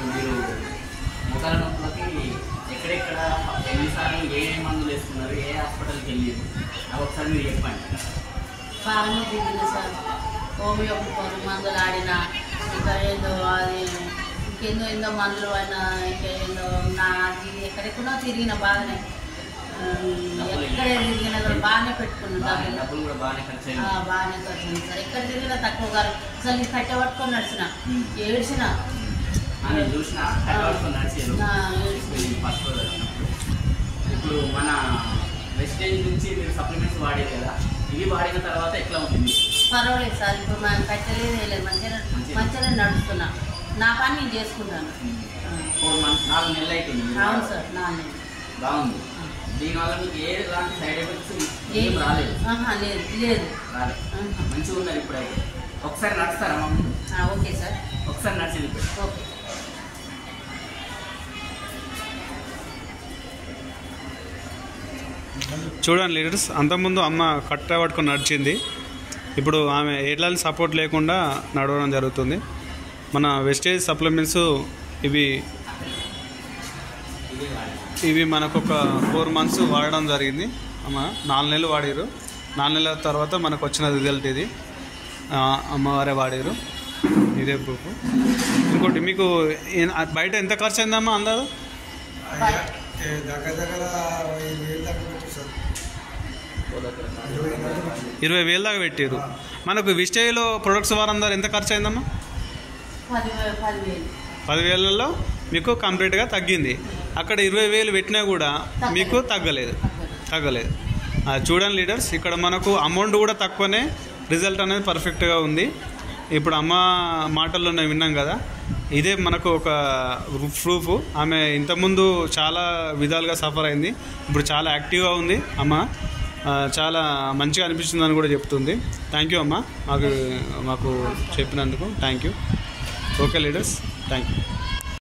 మీరు మొక్కల నొప్పులకి ఎక్కడెక్కడ ఎన్నిసార్లు ఏ మందులు వేసుకున్నారు, ఏ హాస్పిటల్కి వెళ్ళారు, అవి ఒకసారి మీరు చెప్పండి. బాగానే తిరిగింది సార్. హోమియోపతి మందులు ఆడినా, ఇంకా ఏదో అది ఇంకేందో ఏందో మందులు అయినా, ఇంకేందో నాది ఎక్కడెక్కడో తిరిగిన బాగానే, ఎక్కడే తిరిగినా కూడా బాగానే పెట్టుకున్నాను. డబ్బులు కూడా బాగానే ఖర్చు బాగానే ఖర్చు సార్. ఎక్కడ తిరిగినా తక్కువ గారు. అసలు ఈ కట్టె పట్టుకొని నడిచిన, ఏడ్చిన చూసిన నడిచారు. ఇప్పుడు మన వెస్టేజ్ నుంచి మీరు సప్లిమెంట్స్ వాడేది కదా, ఇవి వాడిన తర్వాత ఎట్లా ఉంటుంది? పర్వాలేదు సార్. ఇప్పుడు మనం కట్టలేదు వేయలేదు, మంచిగా నడుస్తున్నా. నా పని నేను చేసుకుంటాను. 4 months 4 నెలలు అవుతుంది. అవును సార్, 4 నెలలు. బాగుంది. దీనివల్ల మీకు ఎలాంటి సైడ్ ఎఫెక్ట్స్ ఏం రాలేదు? లేదు లేదు రాలేదు. మంచిగా ఉన్నారు ఇప్పుడైతే. ఒకసారి నడుస్తారా మమ్మల్ని? ఓకే సార్, ఒకసారి నడిచింది. ఓకే. చూడండి లీడర్స్, అంతకుముందు అమ్మ కట్ట పట్టుకొని నడిచింది, ఇప్పుడు ఆమె ఎట్లాంటి సపోర్ట్ లేకుండా నడవడం జరుగుతుంది. మన వెస్టేజ్ సప్లిమెంట్స్ ఇవి మనకు ఒక 4 months వాడడం జరిగింది. అమ్మ 4 నెలలు వాడారు. 4 నెలల తర్వాత మనకు వచ్చిన రిజల్ట్ ఇది. అమ్మవారే వాడారు, ఇదే ప్రూఫ్. ఇంకోటి మీకు బయట ఎంత ఖర్చు అయిందమ్మా అందరూ? 20,000 దాకా పెట్టారు. మనకు విస్టేజ్లో ప్రొడక్ట్స్ వారందరూ ఎంత ఖర్చు అయిందమ్మా? 10,000లో మీకు కంప్లీట్గా తగ్గింది. అక్కడ 20,000 పెట్టినా కూడా మీకు తగ్గలేదు. చూడండి లీడర్స్, ఇక్కడ మనకు అమౌంట్ కూడా తక్కువనే, రిజల్ట్ అనేది పర్ఫెక్ట్గా ఉంది. ఇప్పుడు అమ్మ మాటల్లో నేను విన్నాం కదా, ఇదే మనకు ఒక ప్రూఫ్. ఆమె ఇంతకుముందు చాలా విధాలుగా సఫర్ అయింది, ఇప్పుడు చాలా యాక్టివ్గా ఉంది అమ్మ. చాలా మంచిగా అనిపిస్తుందని కూడా చెప్తుంది. థ్యాంక్ యూ అమ్మ, మాకు చెప్పినందుకు thank you. Okay leaders, thank you.